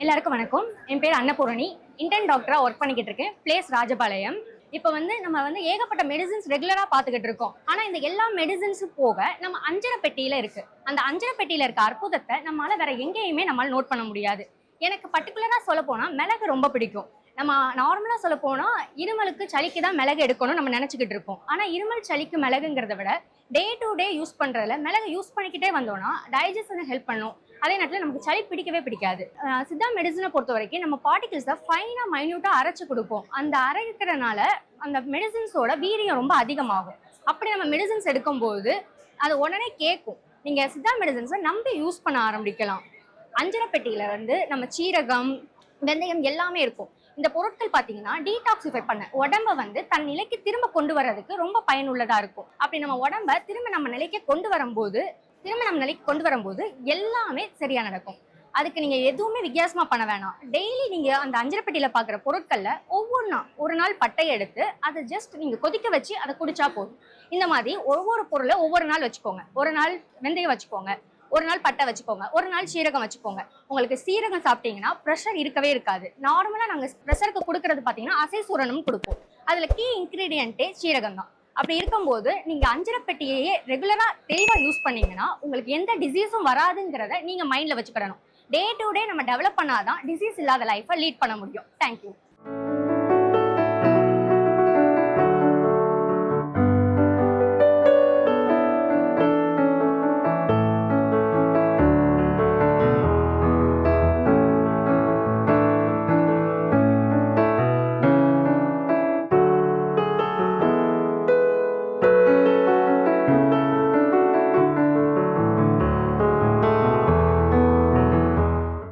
எல்லாருக்கும் வணக்கம். என் பேர் அன்னபூரணி. இன்டர்ன் டாக்டரா ஒர்க் பண்ணிக்கிட்டு இருக்கேன். பிளேஸ் ராஜபாளையம். இப்போ நம்ம ஏகப்பட்ட மெடிசின்ஸ் ரெகுலரா பார்த்துக்கிட்டு இருக்கோம். ஆனா இந்த எல்லா மெடிசின்ஸும் போக நம்ம அஞ்சரை பெட்டியில இருக்கு. அந்த அஞ்சரை பெட்டியில இருக்க அற்புதத்தை நம்மளால வேற எங்கேயுமே நம்மளால நோட் பண்ண முடியாது. எனக்கு பர்டிகுலரா சொல்ல போனா மிளகு ரொம்ப பிடிக்கும். நம்ம நார்மலா சொல்ல போனா இருமலுக்கு சளிக்கு தான் மிளகு எடுக்கணும் நம்ம நினைச்சுக்கிட்டு இருக்கோம். ஆனா இருமல் சளிக்கு மிளகுங்கிறத விட டே டு டே யூஸ் பண்றதுல மிளகு யூஸ் பண்ணிக்கிட்டே வந்தோம்னா டைஜஷனை ஹெல்ப் பண்ணும். அதே நேரத்தில் நமக்கு சளி பிடிக்கவே பிடிக்காது. சித்தா மெடிசனை பொறுத்த வரைக்கும் நம்ம பார்ட்டிகிள்ஸை ஃபைனாக மைன்யூட்டாக அரைச்சு கொடுப்போம். அந்த அரைக்கிறனால அந்த மெடிசின்ஸோட வீரியம் ரொம்ப அதிகமாகும். அப்படி நம்ம மெடிசின்ஸ் எடுக்கும்போது அது உடனே கேட்கும். நீங்கள் சித்தா மெடிசின்ஸை நம்பி யூஸ் பண்ண ஆரம்பிக்கலாம். அஞ்சரை பெட்டியில நம்ம சீரகம், வெந்தயம் எல்லாமே இருக்கும். இந்த பொருட்கள் பார்த்தீங்கன்னா டீடாக்சிஃபை பண்ண உடம்ப தன் நிலைக்கு திரும்ப கொண்டு வர்றதுக்கு ரொம்ப பயனுள்ளதா இருக்கும். அப்படி நம்ம உடம்ப திரும்ப நம்ம நிலைக்கு கொண்டு வரும்போது எல்லாமே சரியா நடக்கும். அதுக்கு நீங்க எதுவுமே வித்தியாசமா பண்ண வேணாம். டெய்லி நீங்க அந்த அஞ்சரை பெட்டியில பாக்குற பொருட்கள்ல ஒவ்வொன்றா ஒரு நாள் பட்டையை எடுத்து அதை ஜஸ்ட் நீங்க கொதிக்க வச்சு அதை குடிச்சா போதும். இந்த மாதிரி ஒவ்வொரு பொருளை ஒவ்வொரு நாள் வச்சுக்கோங்க. ஒரு நாள் வெந்தயம் வச்சுக்கோங்க, ஒரு நாள் பட்டை வச்சுக்கோங்க, ஒரு நாள் சீரகம் வச்சுக்கோங்க. உங்களுக்கு சீரகம் சாப்பிட்டீங்கன்னா ப்ரெஷர் இருக்கவே இருக்காது. நார்மலா நாங்க ப்ரெஷருக்கு கொடுக்கறது பாத்தீங்கன்னா அசைசூரணம் கொடுப்போம். அதுல கீ இன்கிரீடியன்ட்டே சீரகம் தான். அப்படி இருக்கும்போது நீங்க அஞ்சரை பெட்டியையே ரெகுலரா தெளிவா யூஸ் பண்ணீங்கன்னா உங்களுக்கு எந்த டிசீஸும் வராதுங்கிறத நீங்க மைண்ட்ல வச்சுக்கிடணும். டே டு டே நம்ம டெவலப் பண்ணாதான் டிசீஸ் இல்லாத லைஃபை லீட் பண்ண முடியும். தேங்க்யூ.